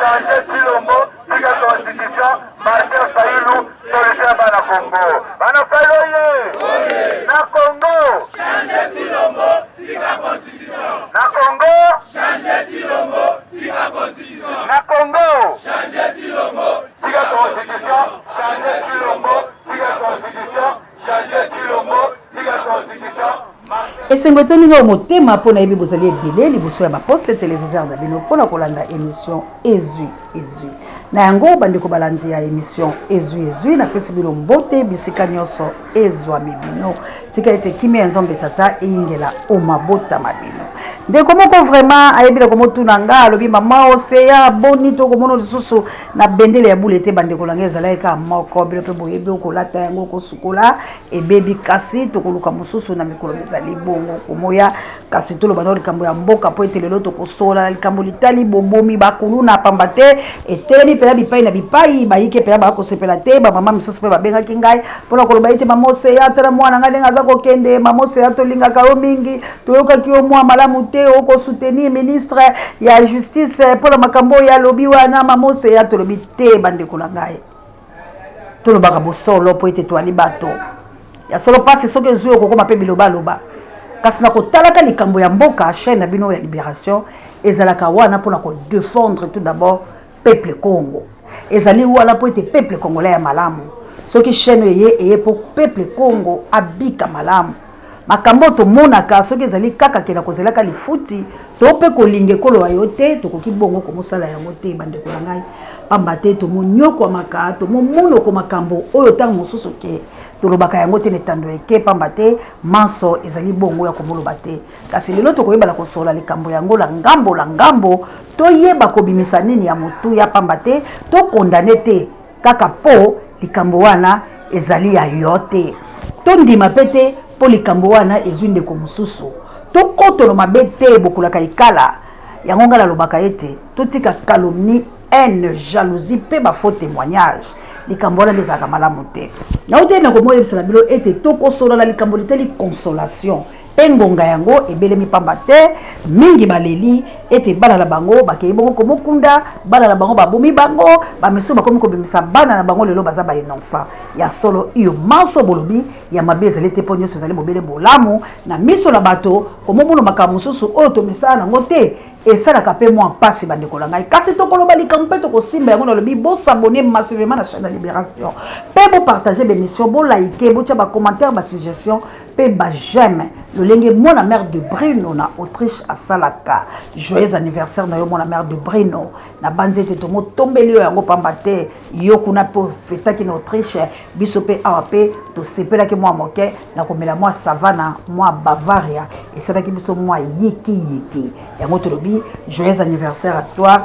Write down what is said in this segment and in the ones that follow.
changer Chilombo, tika constitution, Martin Fayulu, solution bana Congo. Bana Fayulu, na Congo, changer Chilombo, tika constitution. Na Congo, changer Chilombo, tika constitution. Na Congo, changer Chilombo, tika constitution, changer Chilombo, tika constitution, changer Chilombo, tika constitution. esengo toninga motema mpona yebi bozali ebele liboso ya baposte téléviseur na bino mpona kolanda émission ezwi na yango bandeko balandi ya émission ezwi napesi bino mbote bisika nyonso ezwami bino tika ete kimia ya nzambe tata eyingela omabotama bino ndeko moko vraiment ayebila komotuna nga alobi mama oseya boni tokomona lisusu na bendele ya bule te bandeko langa ezala eka moko bino mpe boyebi okolata yango okosukola ebebi kasi tokoluka mosusu na mikolo ezali bongo komoya kasi tolobana likambo ya mboka po ete lelo tokosola likambo litali bobomi bakulu na pamba te etelemi mpenza bipai na bipai bayike mpenza bakosepela te bamama misusu mpe babengaki ngai mpona koloba ete mama oseya tala mwana ngai ndenge aza kokende mama oseya tolingaka yo mingi toyokaki yo mwa malamu te oko soutenir ministre ya justice pour la makambo ya lobi wana mamose ya tolobi te bandeko na ngai tolobaka bosolo po ete toali bato ya solo passe soki ezwi okokoma mpe biloba loba kasi na kotalaka likambo ya mboka chaîne na bino ya libération ezalaka wana mpona kodéfendre tout d'abord peuple Congo ezali wana po ete peuple congolais ya malamu soki chaîne eye po peuple Congo abika malamu makambo tomonaka soki ezali kaka kena kozelaka lifuti to pe kolinge kolo ayo te tokoki bongo komosala yango te bandeko na ngai pamba te tomonyoko maka tomomono ko makambo oyo tango mosusu ke tolobaka yango te netando eke pamba te manso ezali bongo ya komoloba te kasi lelo tokoyebala kosola likambo yango la ngambo toyeba kobimisa nini ya motu ya pamba te tokondane te kaka po likambo wana ezali ya yo te tondima pete po likambo wana ezwi ndeko mosusu tokotono mabe te bokulaka ikala yango ngala lobaka ete totika calomnie haine jalousie pe ba faux témoignage likambo wana ezalaka malamu te nauti na komoyebisa na bilo ete tokosola na likambo liteli consolation engonga yango ebelemi pamba te mingi baleli ete bana na bango bakei bongo komokunda bana na bango babomi bango bamesu bakomi kobimisa bana na bango lelo baza ba innocent ya solo iyo manso bolobi ya mabe ezali te po nyonso ezali mobele bolamu na miso na bato komomona makambo mosusu oyo tomesala nango te esalaka mpe mwa mpasi bandeko na ngai kasi tokoloba likambo mpe tokosimba yango nalobi bosabone massivement na chaîne ya libération mpe bopartage bémission bolaike botya bacommentaire basuggestion mpe bajeme lolenge mwana mère de Bruno na Autriche asalaka joyeux anniversaire na yo mwana mère de Bruno na banzi ete tomotombeli yo yango pamba te yo kuna po fetaki na Autriche biso mpe awa mpe tosepelaki mwa moke na komela mwa savana mwa Bavaria esalaki biso mwa yeki yango tolobi joyeux anniversaire à toi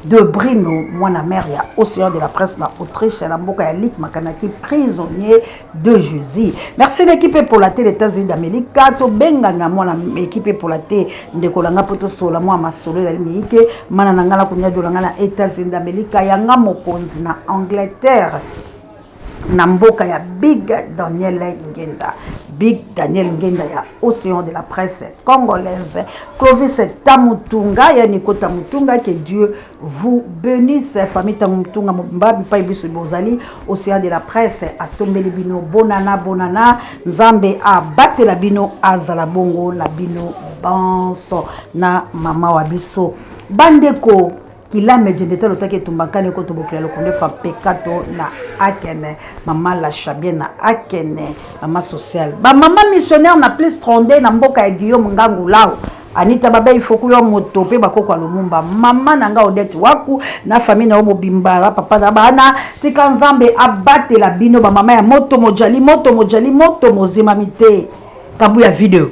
de Bruno, mwana mère ya Océan de la presse na Autriche na mboka ya Lik Makanaki prisonnier de Jésus. Merci l'équipe pour la télé États-Unis d'Amérique. To benga na mwana équipe pour la télé ndeko langa poto sola mwa masolo ya miike mana nangala kunya do langa na États-Unis d'Amérique yanga mokonzi na Angleterre. Na mboka ya Big Daniel Ngenda ya Océan de la presse congolaise Clovis Tamutunga ya Nico Tamutunga, que Dieu vous bénisse famille Tamutunga mbabi pa biso bozali Océan de la presse atombeli bino bonana nzambe a batela bino azala bongo na bino banso na mama wa biso bandeko kila mejendeta lotaki tumbakane ko tobokela lokonde fa pekato na akene mama la chabien na akene mama social ba mama missionnaire na plus tronde na mboka ya Guillaume Ngangu lao Anita baba ifoku yo moto pe bakoko alumumba mama nanga Odette waku na famille na omobimbara papa na bana tika nzambe abate la bino ba mama ya moto mojali moto mozima mite kabu ya video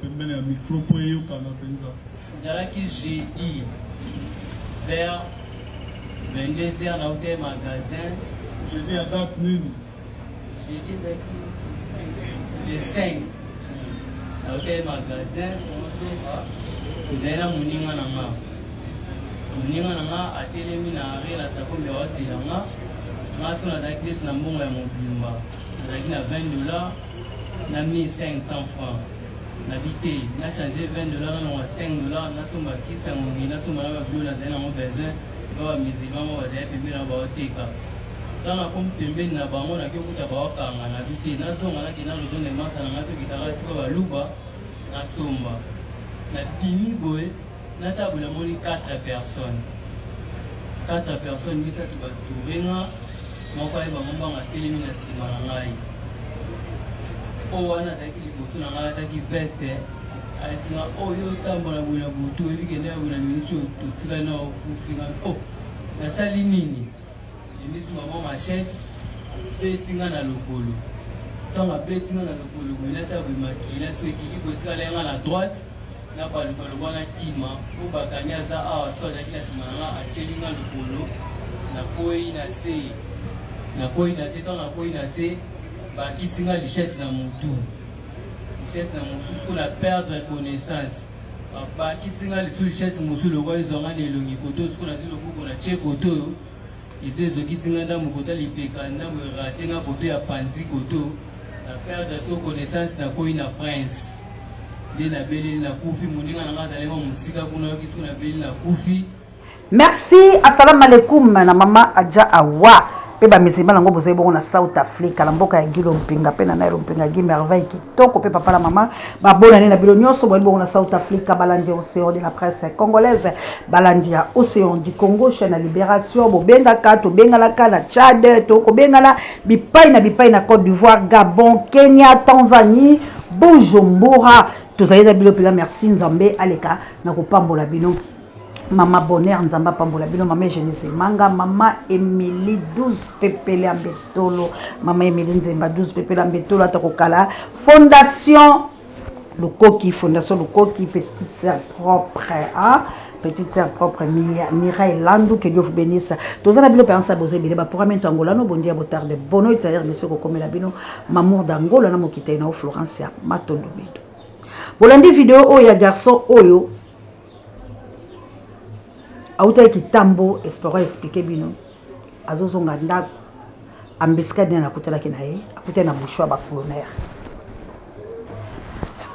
pembeni ya micro po yo kana penza zalaki jeudi vers 22h dans le magasin. Je dis à date nini? Je dis le 5 dans le magasin. Vous avez un moninga nanga. Moninga nanga a télémi na arrêt la sako me wasi nanga. Parce qu'on a d'actrice na mbongo ya mobimba. On a $20, na 1500 francs. N'habité, n'a changé $20, n'a $5, n'a somba qui s'est monté, n'a somba la bleu, n'a zéna mon besoin, ba musulman mo bazali pembeni na baoteka tanga comme pembeni na bango na kyokuta baokanga na bite nazonga naki na lozone masa na ngato kitaka tika baluba na somba na bimi boye na table na moni 4 personnes bisatu baturenga moko ayeba mombanga telemi na nsima na ngai o wana azalaki liboso na ngai ataki veste asinga oyo otambola boye na butu ebikende ya boye na miniti totika na okufinga o nasali nini emisi mama machete betinga na lokolo ntango abetinga na lokolo boye nata boye makila soki ekiki koetikala yanga na droite na balukalo wana kima po bakani aza awa soki azalaki na nsima na nga atyelinga lokolo nakwei na se ntango nakwei na se bakisinga lichette na motu lichette na mosusu mpona perdre connaissance bakisinga lisu lichette mosusu lokwa ezonga na elongi koto soki nazwi loboko na tie koto oyo eza ezokisinga ndambo koto lipeka ndambo eratenga koto ya panzi koto na perdre soki connaissance nakwei na prince nde nabeleli na kufi moninga nanga azalema mosika kuna yoki soki nabeleli na kufi. Merci, assalamu alaikum na mama Adja Awa. Pe ba musulman ngo bozoyi bongo na South Africa, la mboka ya Gilo Mpinga pe na Nairo Mpinga gi merveille kitoko pe papa la mama ba bonane na bilo nyonso boyi bongo na South Africa, balandi océan de la presse congolaise, balandi ya océan du Congo, chaîne libération, bo benga ka to benga la ka na Tchad, to ko benga la bipai na Côte d'Ivoire, Gabon, Kenya, Tanzanie, Bujumbura. Tozali na bilo pela merci Nzambe aleka na kopambola bino. Mama Bonheur Nzamba pambola bino, mama Genese Manga, mama Emily 12 pepele ambetolo, mama Emily Nzemba 12 pepele ambetolo atakokala fondation Lukoki, petite sœur propre, hein? Petite sœur propre Mireille Landou, que Dieu vous bénisse. Tous les billes pensent à bosser billes, pour amener Angola, no bon dia botar de bono itaire monsieur Kokome la bino, mamour d'Angola na mokite na Florence Matondo bido. Bolandi vidéo oya garçon oyo auta kitambo espero expliquer bino azozonga ndako ambiska dina nakutela kinaye akutela na bushwa ba colonel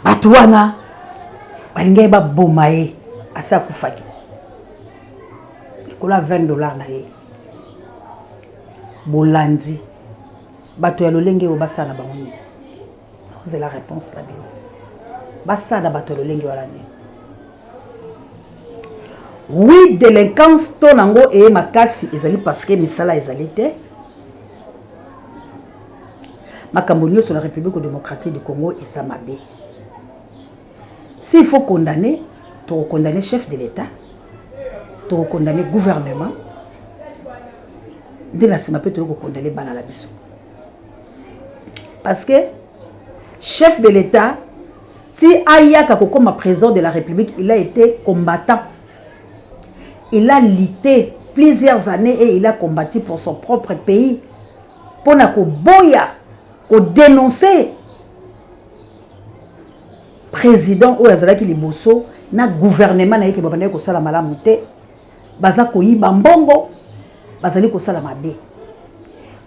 batuwana balingai ba bomaye asa kufaki kola $20 na ye bolandi bato ya lolenge obasala bango. C'est la réponse la bino basala bato ya lolenge wala ni. Oui, délinquance tonango et makasi ezali parce que misala ezali te. Makambonio sur la République démocratique du Congo et Zamabe. S'il faut condamner, tu condamner chef de l'État, tu condamner gouvernement. Dès la semaine, tu condamner bana la biso. Parce que chef de l'État, si Ayaka comme président de la République, il a été combattant. Il a lutté plusieurs années et il a combattu pour son propre pays. Pour boya, pour dénoncer président ou azalaki liboso na gouvernement na yeke babana ko sala malamu te baza ko yiba mbongo bazali ko sala mabe.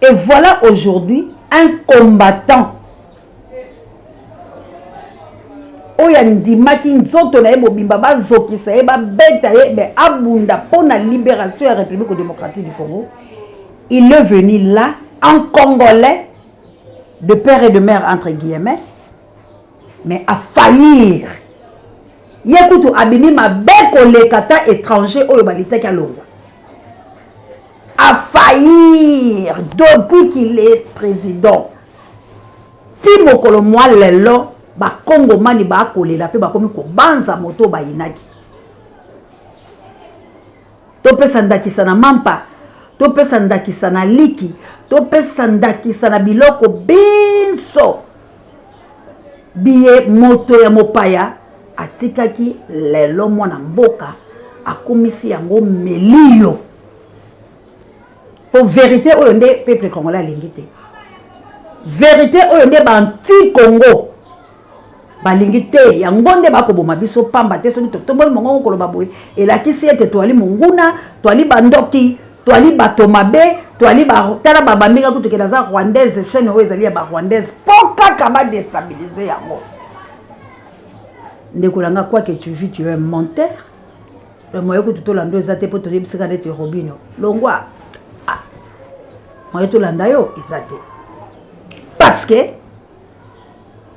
Et voilà aujourd'hui un combattant oya ndimaki nzoto na ye mobimba bazokisa ye babeta ye be abunda pona libération ya République démocratique du Congo. Il est venu là en congolais de père et de mère entre guillemets, mais à faillir. Yekutu abini mabeko le kata étranger oyo balita ki alongwa. À faillir depuis qu'il est président. Timo kolomwa lelo ba Congo mani ba kolela pe ba komi ko banza moto ba inaki. To pesa ndakisa na mampa, to pesa ndakisa na liki, to pesa ndakisa na biloko binso. Biye moto ya mopaya atikaki lelo mwana mboka akomisi yango melio. Pour vérité oyo nde peuple congolais alingi te. Vérité oyo nde ba anti-Congo balingi te yango nde bakoboma biso pamba te soki totomboli mongongo koloba boye elakisi ete toali monguna toali bandoki toali bato mabe toali tala babambinga kutukela za rwandaise chaîne oyo ezali ya ba rwandaise po kaka ba déstabiliser yango. Ndekolanga quoi que tu vis, tu es un menteur. moyen que tout lando ezate pour te dire c'est quand tu robino longwa ah moyen tout landayo ezate parce que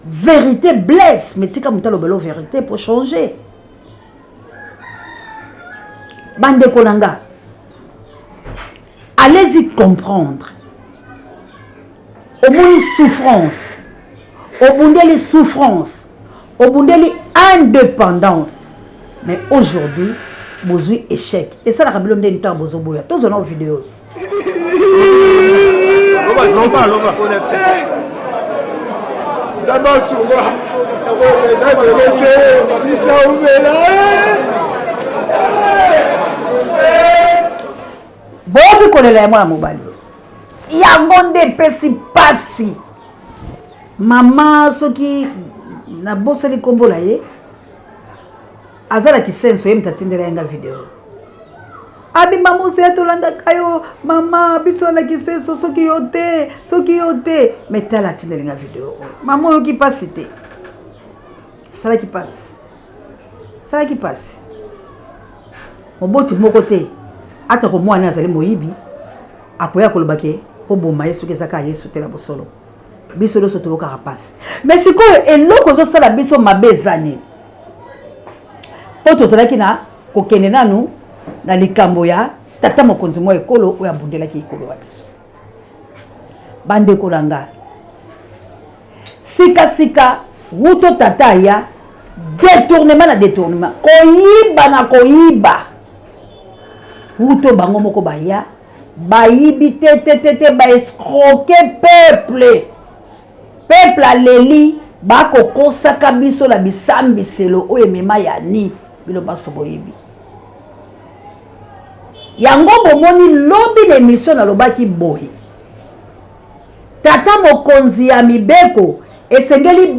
vérité blesse mais tika mutalo belo vérité pour changer bande kolanga allez-y comprendre au moins souffrance au bout de souffrance au bout de indépendance mais aujourd'hui besoin échec et ça la rabelom de ntar bozo boya tous on a vidéo boki kolela ya mwana mobali yango nde epesi pasi mama soki naboseli nkombo na ye azalaki senso ye mutatindela yenga video abimba mosi atolandaka yo mama biso alaki senso soki yo te me tala atindelenga video mama oyoki pasi te salaki pasi moboti moko te ata komwana azali moyibi akoya kolobake oboma ye soki ezaka yesu te na bosolo biso nyonso toyokaka pasi mais sikoyo eloko ozosala biso mabe ezani po tozalaki na kokende nanu na likambo ya tata mokonzi mwa ekolo oyo abundelaki ekolo wa biso bandeko na nga sikasika wuto tata ya détournement na détournement koyiba na koyiba wuto bango moko baya bayibi te baescroquer peuple aleli bakokosaka biso na bisambiselo oyo emema ya ni bilo baso boyibi yango bomoni lobi l'émission nalobaki boye tata mokonzi ya mibeko esengeli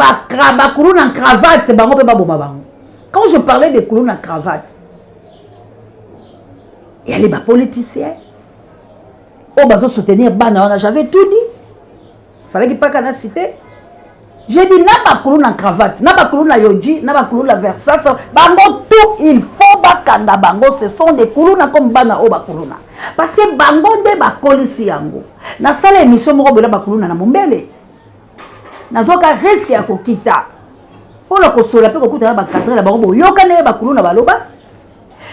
bakulu na cravate bango mpe baboma bango. Quand je parlais de kulu na cravate il y a les politiciens oh bazo soutenir bana j'avais tout dit fallait qu'il pas kana citer. J'ai dit na bakulu na cravate, na bakulu na yoji, na bakulu la versas, bango tout il faut bakanda bango, ce sont des kuluna comme bana o bakuluna. Parce que bango nde bakolisi yango. Na sala émission moko bola bakuluna na mombele. Nazoka risque ya kokita. Pour la kosola pe kokuta na bakadre la bango yoka ne bakuluna baloba.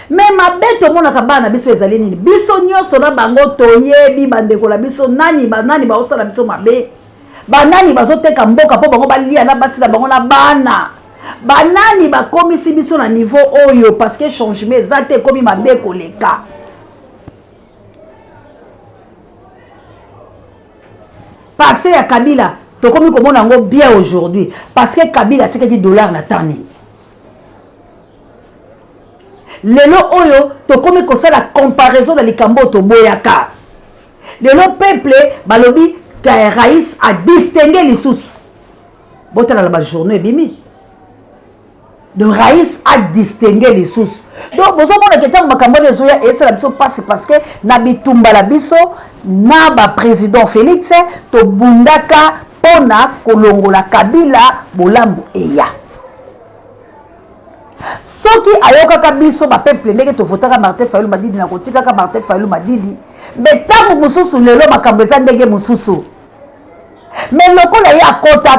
Mais mabeto mona kabana biso ezali nini? Biso nyoso na bango toyebi bandeko la biso nani ba osala biso mabe. Banani bazoteka mboka po bango balia na basi na bango na bana banani bakomisi biso na niveau oyo parce que changement ezate komi mabe koleka passé ya Kabila tokomi komona ngo bien aujourd'hui parce que Kabila tikaki dollar na tani lelo oyo tokomi kosala comparaison na likambo to boyaka lelo peuple balobi Raïs a distingué les sous. Bon, tu as la journée, bimi. De Raïs a distingué les sous. Donc, vous savez que tant que les oya et ça la passe parce que Nabitumba la biso, Naba président Félix, to bundaka pona kolongola Kabila bolambu eya. Soki ayoka kabiso ba peuple ndenge to votaka Martin Fayulu Madidi na kotika ka Martin Fayulu Madidi. Mais tant mususu lelo makambo za ndenge mususu. Mais lokola ya kota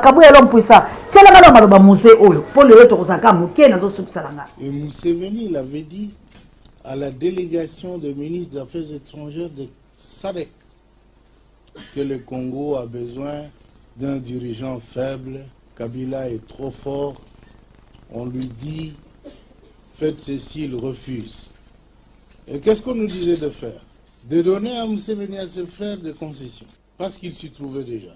kabu ya l'homme puissant. Tchela ngalo maloba musée oyo. Pour le to kozaka muke nazo sukisalanga. Et Museveni l'avait dit à la délégation de ministres des Affaires étrangères de SADC que le Congo a besoin d'un dirigeant faible. Kabila est trop fort. On lui dit faites ceci, il refuse. Et qu'est-ce qu'on nous disait de faire? De donner à Museveni et à ses frères des concessions. Parce qu'il s'y trouvait déjà.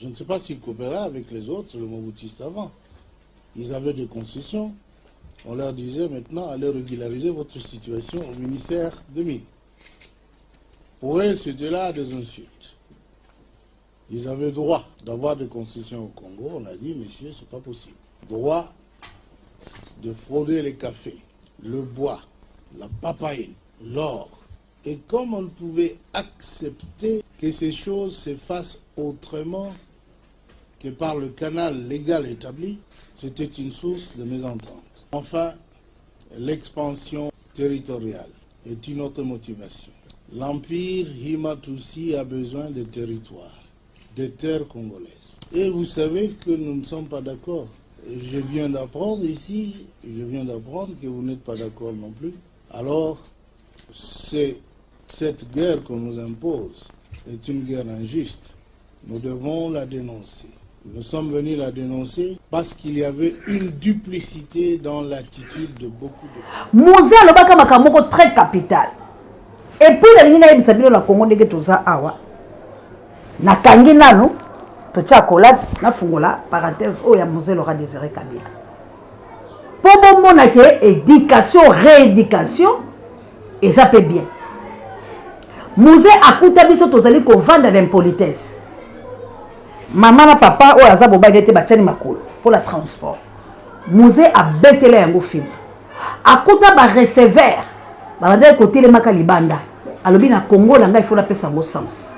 Je ne sais pas s'il coopérait avec les autres, le Mobutistes avant. Ils avaient des concessions. On leur disait maintenant, allez régulariser votre situation au ministère de Mines. Pour eux, c'était là des insultes. Ils avaient droit d'avoir des concessions au Congo. On a dit, messieurs, c'est pas possible. Droit de frauder les cafés, le bois, la papaye, l'or. Et comme on ne pouvait accepter que ces choses se fassent autrement que par le canal légal établi, c'était une source de mésentente. Enfin, l'expansion territoriale est une autre motivation. L'Empire Hima-Tutsi a besoin de territoires, de terres congolaises. Et vous savez que nous ne sommes pas d'accord. Je viens d'apprendre ici, que vous n'êtes pas d'accord non plus. Alors, cette guerre qu'on nous impose est une guerre injuste. Nous devons la dénoncer. Nous sommes venus la dénoncer parce qu'il y avait une duplicité dans l'attitude de beaucoup de... Mouza lobaka makamoko très capital. Et puis la ligne na la Congo ndenge toza awa. Na kangi nanu tocha kola na fungola parenthèse o ya Mouza Laurent Désiré Kabila. Pour bon na ke éducation, rééducation et ça peut bien. Mouza akuta biso tozali ko vendre l'impolitesse. Maman na papa o aza boba ngete bachani makolo pour la transport. Mouza a betele yango film. Akuta ba recevoir ba côté le makalibanda. Alobi na Congo la ngai faut la pesa ngo sens.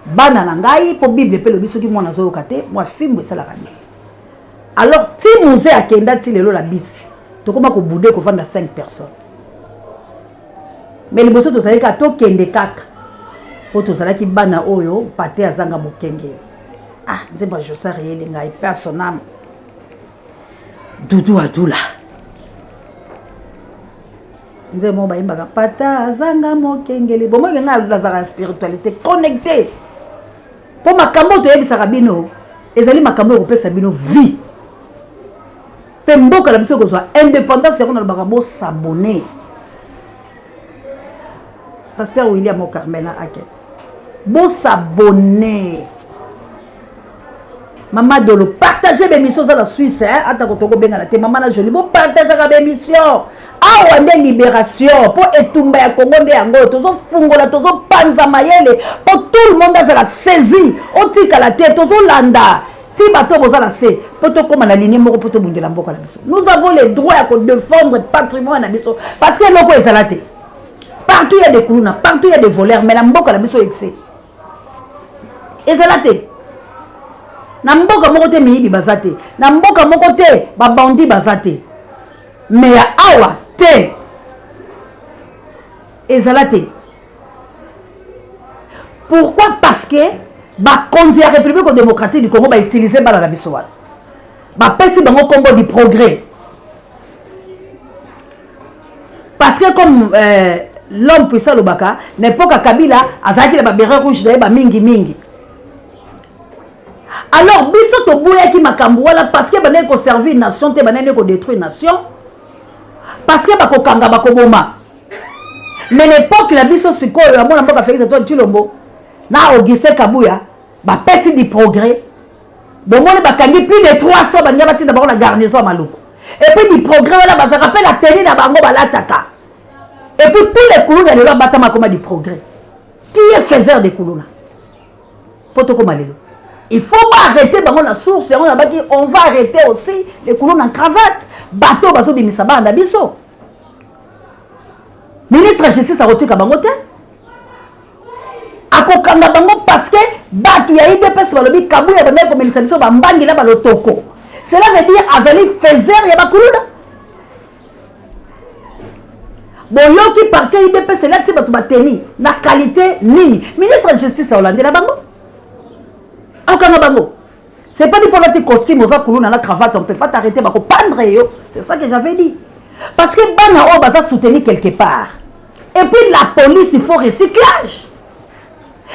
Bana na ngai po Bible pe lobi soki mwana zo kate moi film ça la radio. Alors ti Mouza akenda ti lelo la bisi. Tokoma ko boudé ko vendre 5 personnes. Mais liboso to zalika to kende kaka. Po to zalaki bana oyo pate azanga mokengeli. Ah, nzemba Josa réel ngai personnam. Doudou Adoula. Nzemba ba imbaka pata azanga mokengeli. Bon moi nga la spiritualité connectée. Po makambo to yebisa bino, ezali makambo ko pesa bino vie. Pe mboka la biso ko soit indépendance ya ko na bakabo s'abonner. Pasteur William Okarmena ake. Bon s'abonner. Maman Dolo, partagez mes missions à la Suisse, hein? Attends, quand on benga la maman la jolie, bon partagez mes missions. Ah, on a libération pour étumba ya Congo de Ango, tozo fungola, tozo panza mayele, pour tout le monde a la saisie, on tika la tête, tozo landa. Ti bato boza la se, pour tout comme la ligne moko pour tout bungela mboka la biso. Nous avons le droit à défendre le patrimoine la biso parce que loko ezalate. Partout il y a des koulouna, partout il y a des voleurs, mais la mboka la biso excès. Ezalate. Na mboka moko te miyibi bazate, na mboka moko te ba bandi bazate. Mais awa te ezalate. Pourquoi? Parce que ba konzi ya République démocratique du Congo ba utiliser bala la biso wana. Ba pesi bango Congo du progrès. Parce que comme l'homme puissant lobaka, n'importe Kabila azaki la ba béret rouge d'ailleurs ba mingi. Alors, biso to bouya ki makambo wala parce que bané ko servir nation te bané ko détruire nation. Parce que bako kanga bako boma. Mais l'époque la biso sikoyo ya mona mboka Félix Antoine Tshilombo na Augustin Kabuya ba pesi du progrès. Bon mona bakangi plus de 300 banya batina ba na garnison maluku. Et puis du progrès wala ba rappelle la tenue na bango balataka. Et puis tous les coulons de la batama comme du progrès. Qui est faiseur des coulons? Poto comme lelo. Il faut pas arrêter la source, on va arrêter aussi les coulons en cravate. Bateau, bateau, bimisa banda biso. Ministre de justice a retiré Kabangote. Akokanga bango parce que bateau ya IDPS balobi Kabouya bana ko melisa biso bambangi la balotoko. Cela veut dire azali faiseur ya bakuluna. Boyo qui parti IDPS là ti bato bateni na qualité nini. Ministre de justice a hollande la bango. C'est pas du politique costume aux coulons la cravate, on ne peut pas t'arrêter, c'est ça que j'avais dit. Parce que Bana Obaza soutenu quelque part. Et puis la police, il faut recyclage.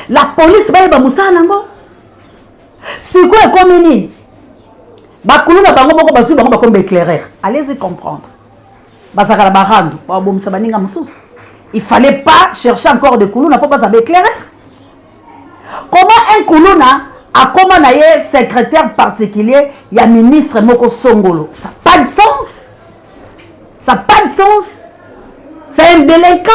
La police, va moussa nango. C'est quoi comme une Bakoulou na bango boko basu bango comme éclaireur. Allez-y comprendre. Bazakala barandu, ba bom sabaninga mususu. Il fallait pas chercher encore de coulou na pas éclaireur. Comment un coulou a comment naie secrétaire particulier, il y a ministre Moko Songolo. Ça n'a pas de sens. Ça n'a pas de sens. C'est un délinquant.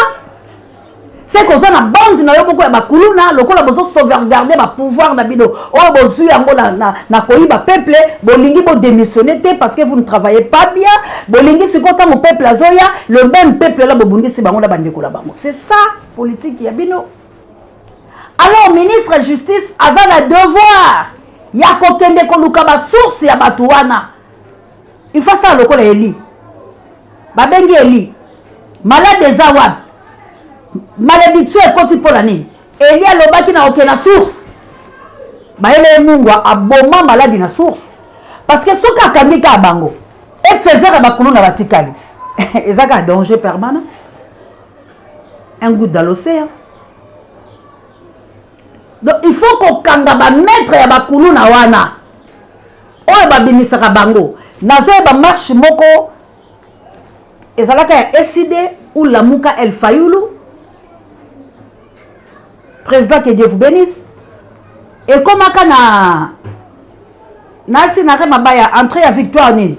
C'est comme ça la bande na yo beaucoup ya bakuluna, lokola bozo sauvegarder ba pouvoir na bino. Oh bozu yango na koyiba peuple, bolingi bo démissionner parce que vous ne travaillez pas bien. Bolingi si konta mon peuple azoya, le même peuple là bobundi si bango na bandeko la bango. C'est ça politique ya bino. Alors, ministre de justice a le devoir. Il y a kokende koluka ba source ya batuwana. Il faut ça le Eli. babengi Eli malade eza wapi malédiction ekoti mpo na nini Eli alobaki na oke na source bayele Mungu aboma maladi na source parce que soki akangi ka bango efezaka bakulu na batikali ezaka danger permanent un goutte dans l'océan. Donc il faut qu'on kanga ba maître ya bakulu na wana oyo babimisaka bango nazo ba marche moko ezalaka ya SID ou Lamuka El Fayoulou président que Dieu vous bénisse et comme akana nasi na mabaya entrée à victoire nini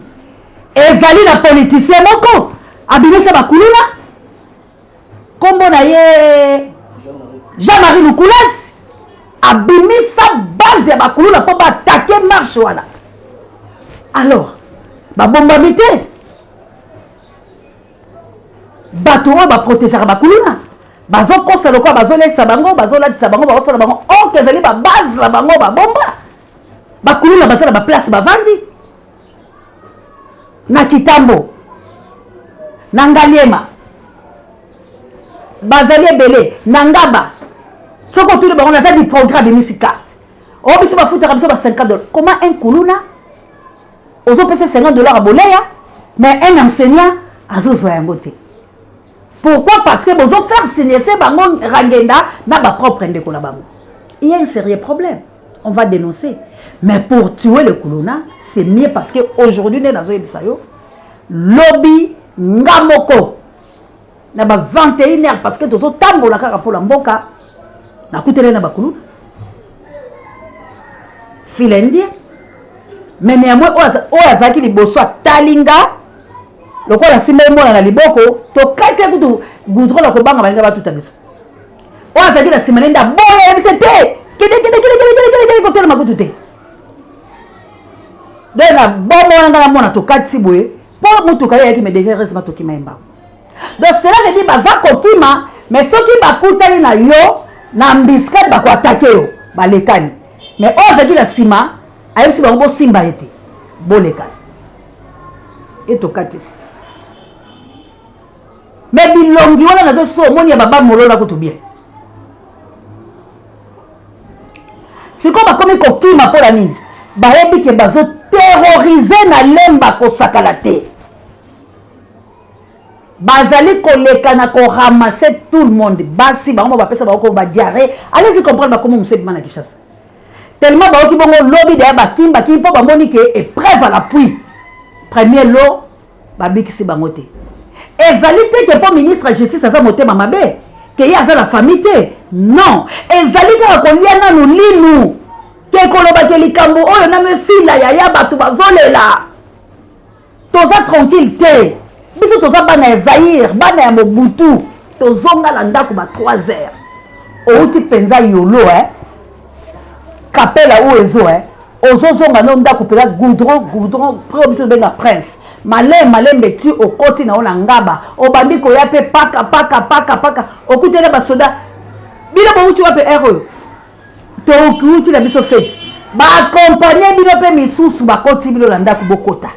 ezali na politicien moko abimisa bakulu na kombo na ye Jean-Marie Lukulas abimisa base ya bakulu na po attaquer marche wana alors babomba mite bato oyo baprotégeaka bakulu na bazokosa lokwa bazolesa bango bazolatisa bango bazosala bango oke ezali babase na bango babomba bakulu na basala baplace bavandi na Kitambo na Ngaliema bazali ebele na Ngaba soko tout le bango naza du programme misi carte o biso bafuta biso ba $50 comment un kuluna ozo pesa $50 à boleya mais un enseignant azozo yango te pourquoi parce que bozo faire signer ces bango rangenda na ba propre ndeko na bango il y a un sérieux problème on va dénoncer mais pour tuer le kuluna c'est mieux parce que aujourd'hui né nazo yebisa yo lobby ngamoko na ba 21h parce que tozo tambola kaka pour la mboka na kutele na bakulu filendi mais néanmoins oya zaki liboso talinga lokola simbe mona na liboko to kati kutu goudron la ko banga balinga ba tuta biso oya zaki na simanenda boya bisete kede kotel makutu te dena bomo na mona to kati boye po mutu kale yaki me déjà reste matoki maimba donc cela veut dire baza kokima mais soki bakutali na yo na mbiskat bako attaquer yo balekani mais ozaki na sima ayebisi bango bosimba ete bolekani etokatisi mais bilongi wana nazo so omoni ya baba molola kutu bien siko bakomi kokima mpo na nini bayebi ke bazoterrorize na lemba kosakala te bazali koleka na koramasser tout le monde basi bango bapesa bango ba diarrhée allez-y comprendre comment monsieur bimana Kishasa tellement baoki bongo lobby de bakimba ki po bamoni ke épreuve à l'appui premier lot babikisi bango te ezali te ke po ministre de justice aza motema mabe ke ye aza la famille te non ezali kaka kolia nanu linu ke koloba ke likambo oyo nanu esila yaya bato bazolela toza tranquille te biso toza bana ya Zaïre bana ya Mobutu tozonga la ndako ba 3 heures outi penza yolo kapela ou ezo ozozonga no ndako pela goudron pro biso benga prince malembe ti okoti na ona ngaba obambi ko ya pe paka okutela ba soda bila ba uti wape ero to okuti la biso fete ba accompagner bino pe misusu ba koti bilo la ndako bokota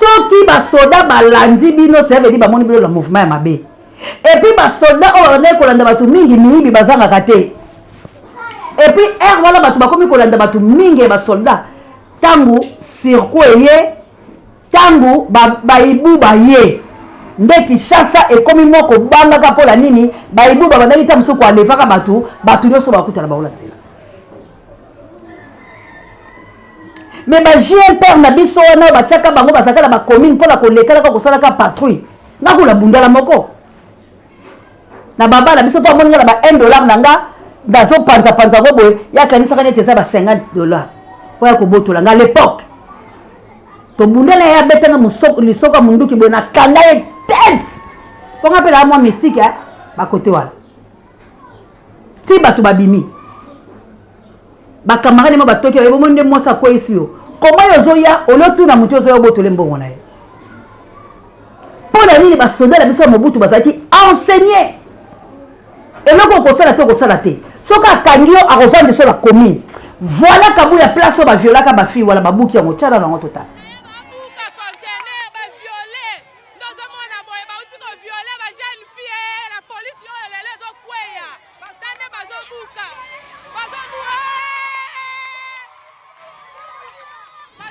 soki ba soda balandi bino ça veut dire ba moni bilo la mouvement ya mabe et puis ba soda o ne ko landa batu mingi miyibi bazanga kate et puis wala batu bakomi ko landa batu mingi ba soda tangu circuit ye tangu baibu baye nde Kishasa ekomi moko banga ka pola nini baibu babandaki tamso ko alevaka batu nyoso bakutala baola nzela mais ba JMPR na biso wana batiaka bango basakala ba commune mpona kolekala ka kosalaka patrouille ngakula bundala moko na baba na biso po amoninga na ba $1 nanga ndazo panza go boye ya kanisa kane tesa ba $50 po ya kobotola nga l'époque to bundala ya betanga musoko lisoka munduki boye na kanga ye tête po ngapela mwa mystique ba kote wala ti batu babimi ba camarade mo batoki yo monde mosa ko isio comment yozoya olotu na mutu yozoya botole mbongo na ye po na nini ba soda la biso Mobutu bazaki enseigner eloko kosala to kosala te soka kangio akovandi so la commune voilà kabu ya place ba violaka ba fille wala babuki yango tchala na ngotota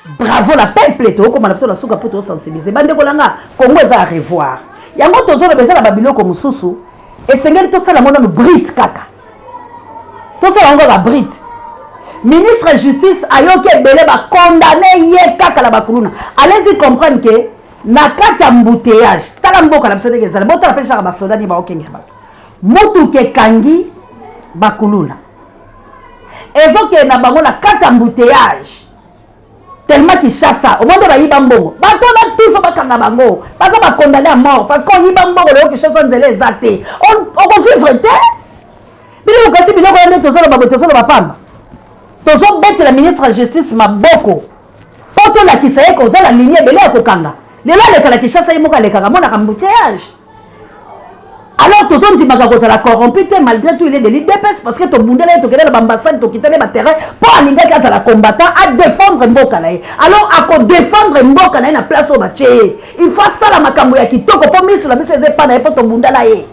bravo la peuple to comme la personne souka pour sensibiliser bande kolanga Congo eza à revoir yango tozolo bezala babiloko mususu esengeli tosala mona no brit kaka tosala ngo la brit ministre justice ayoki ebele ba condamné ye kaka la bakuluna allez-y comprendre que na kati ya embouteillage tala mboka la personne ezala botala pe chaka basoda ni ba okenge ba mutu ke kangi bakuluna ezoke na bango na kati ya embouteillage tellement qu'ils chassent au moment de la Yibambongo. Bateau na tout faut bakanga bango. Parce que ba condamné à mort parce qu'on Yibambongo le qui chasse nzele zaté. On confie vrai. Bilo kasi bilo ko ndo tozolo ba tozolo ba pamba. Tozo bête la ministre de la justice maboko. Poto la kisaye ko za la ligne bele ko kanga. Le la le kala ki chasse yimoka le kanga mona embouteillage. Alors tous on dit que la corrompu malgré tout il est de l'IDPS parce que ton bundela to kele l'ambassade to quitter les terrain pour alinga ka la combattant à défendre mboka na. Alors à défendre mboka na na place au match. Il faut ça la makambo ya kitoko pour miso la biso pas na pour ton bundela ye.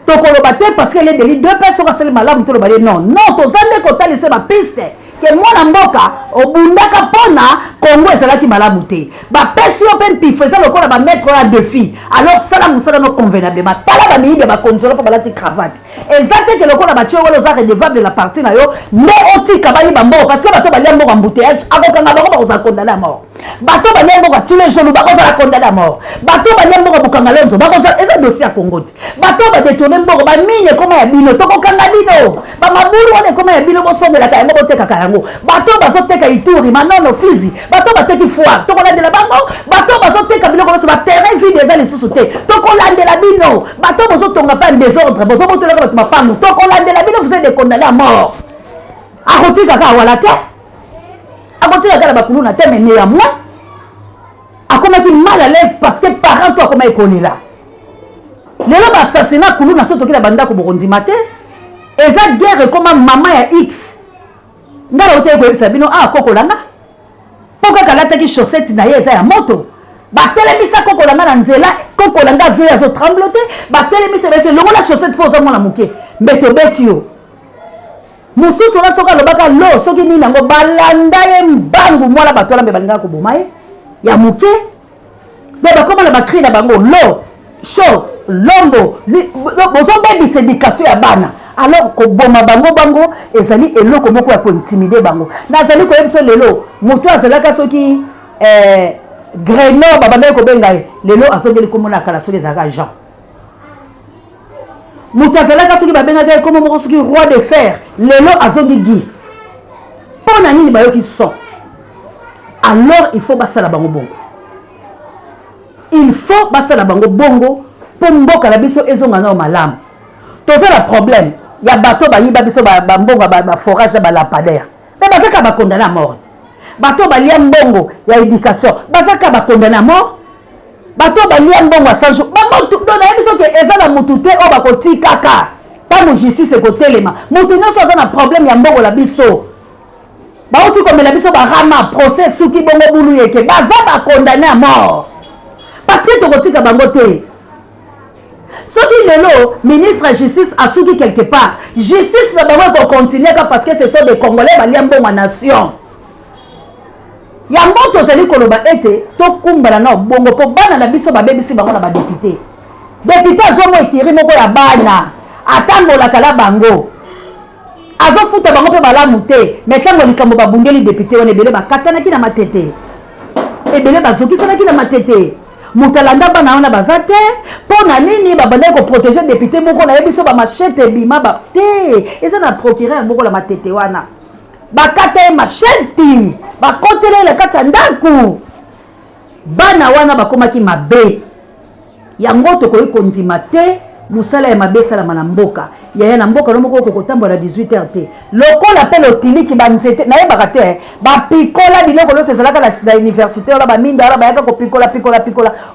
To kolobate parce que les délits deux personnes sont malades to le non non to zande ko talise ma piste que mwana mboka obundaka pona Congo ezalaki malamu te ba pesi open pi faisait le corps ba mettre la défi alors ça la musala no convenable ba tala ba mibe ba consoler pa balati cravate exacte que le corps ba tio wolo za redevable de la partie na yo ne otika ba yiba mboka parce que bato ba lembo embouteillage akokanga bango ba condamné à mort bato ba lembo ba tile jolo ba koza condamné à mort bato ba lembo ba bukanga lenzo ba koza eza dossier à Congo ti bato ba détourner mboka ba mine comme ya bino to kokanga bino ba mabulu one comme ya bino bo sonde la ka mboka teka ka bato bazoteka ituri manono fizi bato bateki foire tokolandela bango bato bazoteka biloko nyonso baterrain vide eza lisusu te tokolandela bino bato bozotonga pa désordre bozobotelaka bato mapangu tokolandela bino vous êtes des condamnés à mort akotika kaka wala te akotika kaka na bakuluna te mais néanmoins akomaki mal à l'aise parce que parent to akoma ekolela lelo baassassinat kuluna so toki na bandako bokondima te eza guerre koma mama ya x ngala ote ko bino kokolanga poka kalata ki chaussette na ye eza ya moto batelemisa kokolanga na nzela kokolanga zo ya zo trembloter batelemisa bese longo la chaussette poza mona muke mbeto betio mususu na soka lobaka lo soki ni nango balanda ye mbangu mwana batola mbe balinga ko boma ye ya muke be bakoma na bakri na bango lo show longo bozo baby éducation ya bana alors ko boma bango ezali eloko moko ya ko intimider bango nazali ko yebiso lelo moto azalaka soki Grenoble babanda ko benga lelo asongeli komona kala soki ezaka Jean moto azalaka soki babengaka comme moko soki roi de fer lelo azongi Guy pona nini bayoki son alors il faut basala bango bongo il faut basala bango bongo po mboka na biso ezonga na malamu tozala problème ya bato bayiba biso ba mbongo ba forage ba lampadaire mais bazaka ba condamné à mort bato balia mbongo ya éducation bazaka ba condamné à mort bato balia mbongo à 100 jours ba moto dona biso ke ezala mutu te o ba kotika kaka pa mo justice ko telema mutu nyonso azana problème ya mbongo la biso ba uti ko mela biso ba rama procès suki bongo bulu yeke baza ba condamné à mort parce que to kotika bango te. Ce qui lelo ministre de la justice a souki quelque part justice na bango ko continuer parce que ce sont des Congolais baliambo ma nation yango tozali koloba ete to kumbala na bongo po bana na biso ba bebisi bango na ba député azo mo etiri moko ya bana atambola kala bango azo futa bango pe balamu te mais tango likambo babundeli député wana ebele bakatana ki na matete ebele bazokisana ki na matete mutalanda bana wana bazate pona nini babanda ko protéger député moko na yebiso ba machete bima ba te eza na procureur moko la matete wana bakata machete bakotele la kata ndaku bana wana bakomaki mabe yango to ko ikondima te musala ya mabe sala na mboka ya na mboka no moko ko tambola 18h te lokola pe lotiliki banzete na yeba kate ba pikola biloko lo sezalaka na université ola ba minda ola ba yaka ko pikola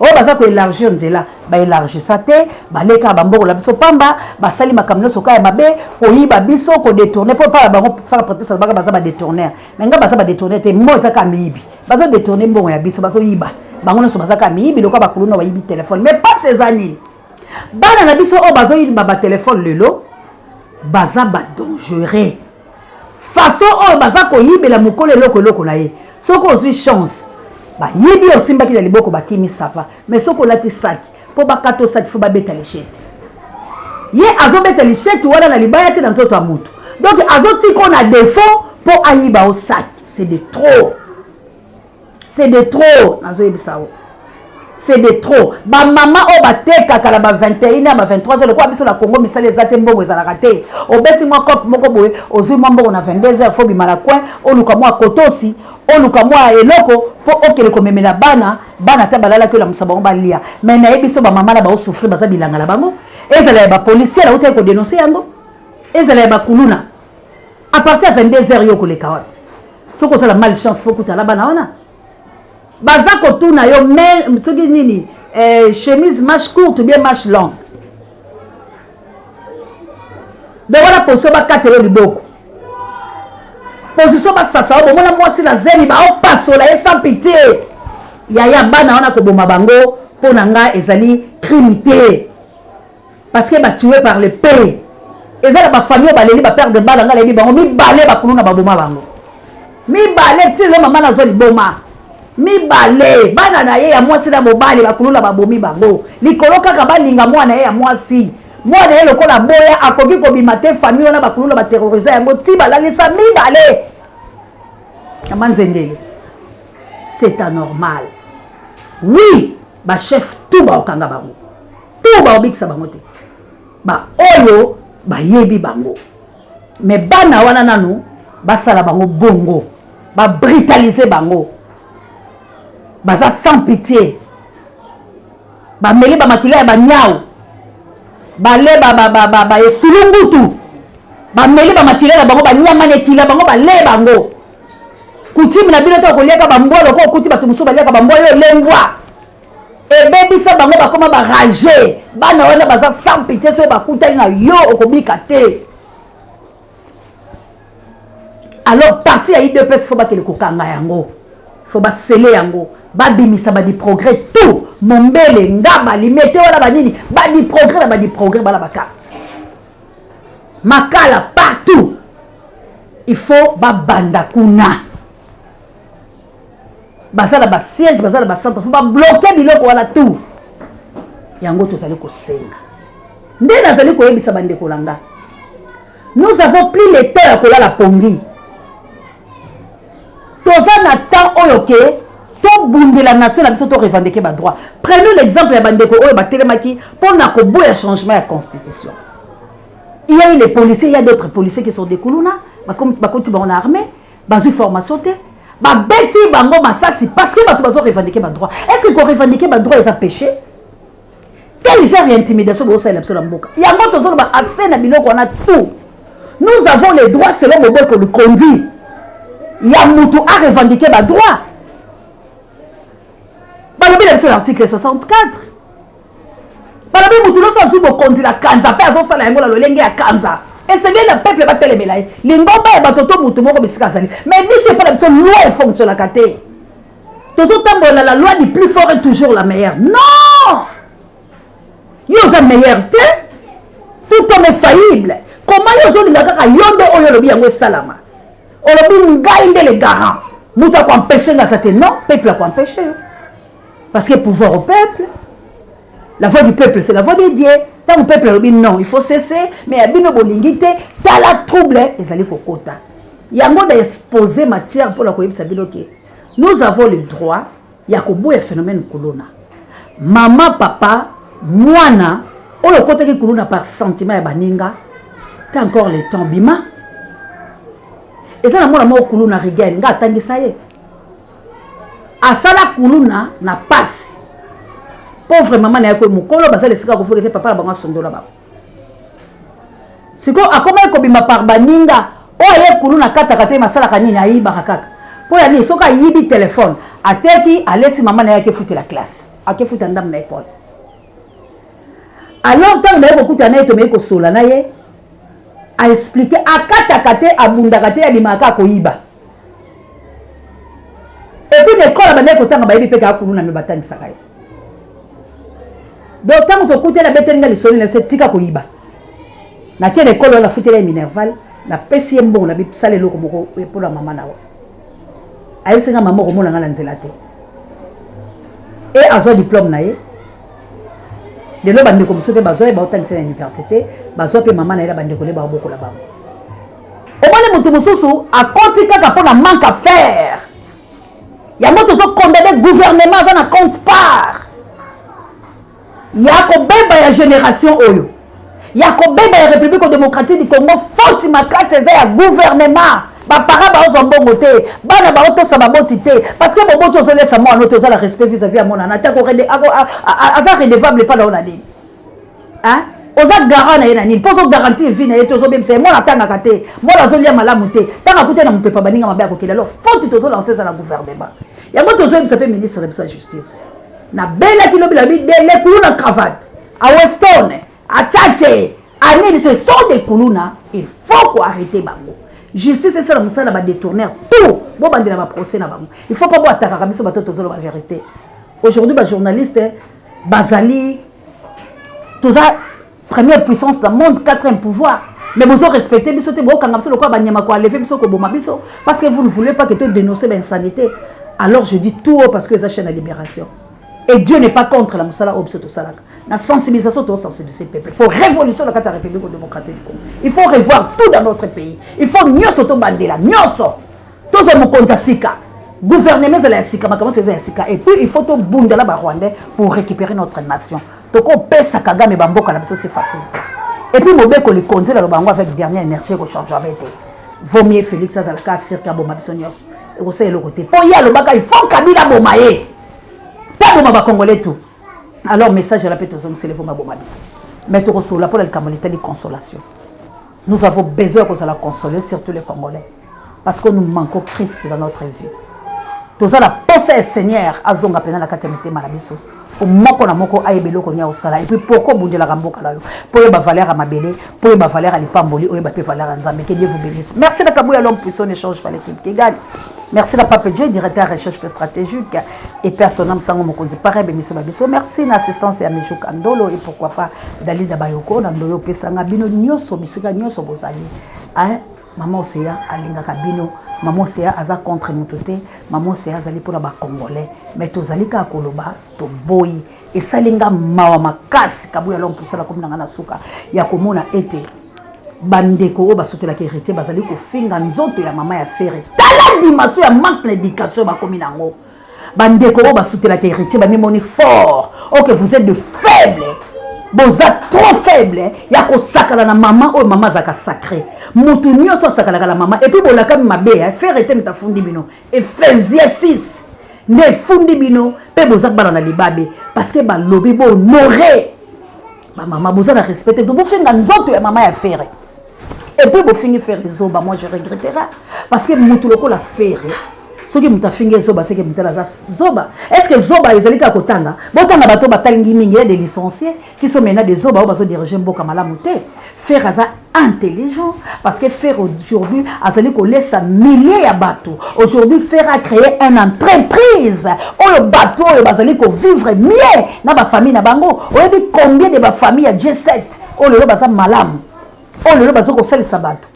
o baza ko élargir nzela ba élargir ça te ba leka ba mboko la biso pamba ba sali makamno soka ya mabe ko yiba biso ko détourner pour pas bango faire protester ça baza ba détourner mais nga baza ba détourner te mo za ka mibi bazo détourner mbongo ya biso bazo yiba bango no so baza ka mibi lokwa ba kuluna ba yibi téléphone mais pas ces années bana na biso o bazo yiba ba téléphone lelo baza ba dangereux façon oyo baza koyibela mokolo eloko na ye soki ozwi chance bayibi osimbaki na liboko bakimi sava mais soki olati saki mpo bakata osaki fo babeta lisheti ye azobeta lisheti wana na libaya te na nzoto ya mutu donc azotika na défaut mpo ayiba osaki c'est de trop nazoyebisa o c'est de trop bamama oyo batekaka na ba 21 na ba 23 heures lokola biso na Congo misala eza te mbongo ezalaka te obeti mwa cope moko boye ozwi mwa mbongo na 22 heures fo bima na coin oluka mwa kotosi oluka mwa eloko mpo okele komemela bana ta balalaki olamusa bango balia mais nayebi so bamama na baosouffrir baza bilanga na bango ezala ya bapolisier auta kodénonce yango ezala ya bakuluna à partir ya 22 heures yo koleka wana soki ozala malchance fo kutala bana wana baza kotuna yo soki nini chemise manche courte ou bien manche longue de wana position bakatelo liboko position basasa o bomona mwasi na zeli baopasola ye sans pitié yaya bana wana koboma bango mpo na nga ezali crime te parce que batué par le pays eza na bafamille oyo baleli bapère de bala nga nayebi bango mibale bakulu na baboma bango mibale ti le mama nazwa liboma mibale bana na ye ya mwasi na mobali bakulula babomi bango likolo kaka balinga mwana ye ya mwasi mwana ye lokola boya akoki kobima te famille wana bakulula baterrorize yango ti balalisa mibale kama nzendele c'est anormal oui bachef tout baokanga bango tout baobikisa bango te baoyo bayebi bango mais bana wana nanu basala bango bongo babrutalize bango baza sans pitié bameli bamakila ya banyao bale esulungutu bameli bamakila na bango banyamana ekila bango bale bango kutimi na bino to koliaka bambwa loko okuti bato mosusu baliaka bambwa yo lengwa ebebisa bango bakoma barage bana wana baza sans pitié soki bakutani na yo okobika te alors parti ya idps fo bakele kokanga yango fo basele yango babimisa badi progrès tout mombele ngaba limete wana banini badi progrès na badi progrès bala bakarte makala partout il faut babanda kuna basala ba siège basala ba centre faut ba bloquer biloko wala tout yango tozali kosenga nde nazali koyebisa bandeko langa nous avons pris le temps ya kolala pongi toza na temps oyo ke to bundela nation na biso to revendiquer ba droit prenons l'exemple ya bandeko oyo batelemaki pona ko boya changement ya constitution il y a les policiers il y a d'autres policiers qui sont des kuluna bakonti bango na armée bazui formation te babeti bango masasi parce que bato bazo revendiquer ba droit est-ce que ko revendiquer ba droit est péché quel genre d'intimidation bo ça la biso na mboka yango tozo ba assez na biloko na tout nous avons les droits selon le bon que le conduit ya mutu a revendiquer ba droit balobi na biso l'article 64 balobi mutu loso azu bokonzi la kanza pe azosala yango na lolenge ya kanza et c'est bien le peuple va telemela ye lingomba ya batoto mutu moko bisika azali mais biso epa na biso loi efonctionnaka te tozotambola la loi du plus fort est toujours la meilleure non yo oza meilleur te tout homme est faillible comment yo ozolinga kaka yo nde oyo olobi yango esalama olobi ngai nde le garant mutu akoempêche nga sa te non peuple akoempêche yo parce que pouvoir au peuple la voix du peuple c'est la voix de Dieu tant le peuple olobi non il faut cesser mais ya bino bolingi te tala trouble ezali kokota yango da exposer matière pour la koyebisa bino ke nous avons le droit ya koboya phénomène kolona maman papa mwana oyo kotaki kolona par sentiment ya baninga t'as encore le temps bima eza na mwana moko kuluna rigaine nga atangisa ye asala kuluna na pasi pauvre maman na yako mukolo basala esika ko fokete papa bango sondola ba siko akoma ko bima par baninga oye kuluna kata kata masala kanini ayiba kaka po ya ni soka yibi téléphone ateki alesi maman na yake futi la classe ake futi ndam na école alors tant na yako kuta na to me ko sola na ye a expliquer akata kate abunda kate ya bimaka ko yiba et puis l'école bande ko tanga ba yibi pe ka kuluna me batani sakaye donc tant que tu écoutes la bête n'gali sonne c'est tika ko yiba na quelle école on a foutu les minerval na pesi mbongo na bisale loko moko pour la maman na wa ayo senga maman ko mona ngala nzela te et azo diplôme na ye de lo bande ko musobe bazo e ba otangisa na université bazo pe maman na ye bande ko le ba boko la ba o mone mutu mususu a konti kaka pour la manque à faire ya moto zo condamner gouvernement ça na compte part ya ko beba ya génération oyo ya ko beba ya République démocratique du Congo faute makase za ya gouvernement ba para ba ozo mbongo te bana ba oto sa ba boti te parce que boboto zo laisse moi noto za la respect vis-à-vis à mon anata ko aza redevable pas dans la ligne hein oza garant na yenani poso garantie vie na yeto zo bem c'est moi atanga kate moi la zo lia malamu te tanga kute na mpepa baninga mabe ko kila alors faute to zo lancer ça la gouvernement ya moto zo ça peut ministre de la justice na bela kilo bila bi de kuluna cravate a Weston a Tchatche a Nini ce sont des kuluna il faut qu'on arrêter bango justice c'est ça la musala ba détourner tout bon bandela ba procès na bango il faut pas boire attaquer biso bato tozo la vérité aujourd'hui ba journaliste bazali toza première puissance dans le monde quatrième pouvoir mais vous respectez biso te bo kanga biso le quoi ba nyama ko lever biso ko boma biso parce que vous ne voulez pas que tu dénoncer l'insanité alors je dis tout haut parce que ça chaîne la libération. Et Dieu n'est pas contre la Moussala Obsoto Salak. La sensibilisation doit sensibiliser le peuple. Il faut révolution dans la République démocratique du Congo. Il faut revoir tout dans notre pays. Il faut nyoso to bandela, nyoso. Tous les mokonza sika. Gouvernement c'est la sika, ma comment c'est la sika. Et puis il faut to bundela ba Rwandais pour récupérer notre nation. Donc on pèse sa kagame bamboka la c'est facile. Et puis mobeko le konze la bango avec dernière énergie ko change jamais été. Vaut mieux Félix Azalaka cirque boma bisonyos. Et vous savez le côté. Pour y aller il faut Kabila bomaye. Pas boma ba congolais tout. Alors message à la pétose c'est le boma biso. Mais tu reçois la pour la communauté de consolation. Nous avons besoin que ça la consoler surtout les Congolais parce que nous manquons Christ dans notre vie. Tout ça la pensée Seigneur azonga pena la katemete malabiso. Au moko na moko ayebelo ko nya osala et puis pourquoi bundela ramboka la yo pour ba valeur à mabele pour ba valeur à lipamboli o ba pe valeur à nzambe que Dieu vous bénisse. Merci la Kabouya l'homme puissant échange par l'équipe qui gagne. Merci la Pape Dieu directeur recherche stratégique et personnel sango mokonzi pareil bemiso babiso. Merci l'assistance ya Mijou Kandolo et pourquoi pas Dalida Bayoko na ndoyo pesanga bino nyoso bisika nyoso bozali. Hein maman Oséa alinga kabino maman Oséa aza contre mutoté maman Oséa azali pour ba congolais mais tozali ka koloba to boyi et salinga mawa makasi Kabouya l'homme puissant la komuna na suka ya komona ete bandeko o basotela ke héritier bazali ko finga nzoto ya mama ya fere tala dimension ya manque d'éducation ba komi nango bandeko o basotela ke héritier ba mimoni fort OK vous êtes de faibles vous êtes trop faible ya ko sakala na maman o mama zaka sacré mutu nyoso sakala la maman et puis bolaka mabe ya fere ete mta fundi bino Ephésiens 6 ne fundi bino pe bozak bana na libabe parce que ba lobi bo honorer ba maman bozana respecter vous finga nzoto ya mama ya fere. Et puis, vous finissez faire zoba, moi je regretterai. Parce que vous la faire. Ce qui m'a fait zoba, c'est que vous zoba. Est-ce que zoba, ils allaient à Kotanga? Bon, tant que vous avez des licenciés qui sont maintenant des zoba, vous dirigez Mboka Malamouté. Faire ça intelligent. Parce que faire aujourd'hui, vous laissez milliers de bateaux. Aujourd'hui, faire à créer une entreprise. Où le bateau, vous allez vivre mieux dans la famille. Vous avez combien de familles à G7? Où le bateau malam. Oh le bazo ko sel sabato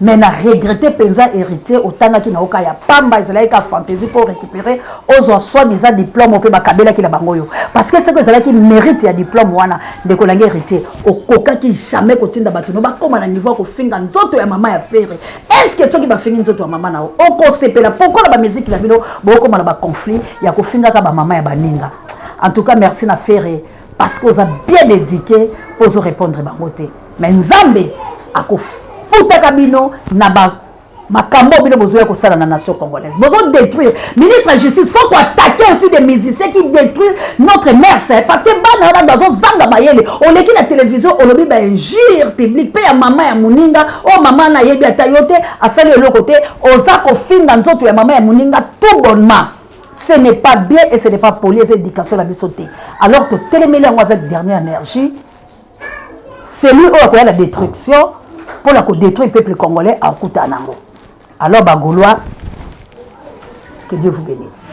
mais na regretter penza héritier otanga ki na oka ya pamba ezala ka fantaisie pour récupérer aux soi-disant diplôme au pe bakabela ki la bangoyo parce que c'est que ezala ki mérite ya diplôme wana de ko langa héritier okoka ki jamais kotinda bato no bakoma na niveau ko finga nzoto ya mama ya fere est-ce que ceux qui ba finga nzoto ya mama na o ko sepela pourquoi la musique la bino boko na ba conflit ya ko finga ka ba mama ya baninga en tout cas merci na fere parce que vous avez bien éduqué pour vous répondre bangoté mais Nzambe akofuta kabino na ba makambo bino besoin ko sala na nation congolaise besoin détruire ministre de la justice faut qu'on attaque aussi des musiciens qui détruisent notre mère parce que bana dans un zanga mayele on leki la télévision on lobi ba injure public pe ya mama ya muninga o mama na yebi atayote asali le côté oza ko finga nzoto ya mama ya muninga tout bonnement. Ce n'est pas bien et ce n'est pas poli et éducation la bisoté alors que télémélé avec dernière énergie. C'est lui qui a la destruction pour la détruire le peuple congolais en Koutanango. Alors, Bagoulois, que Dieu vous bénisse.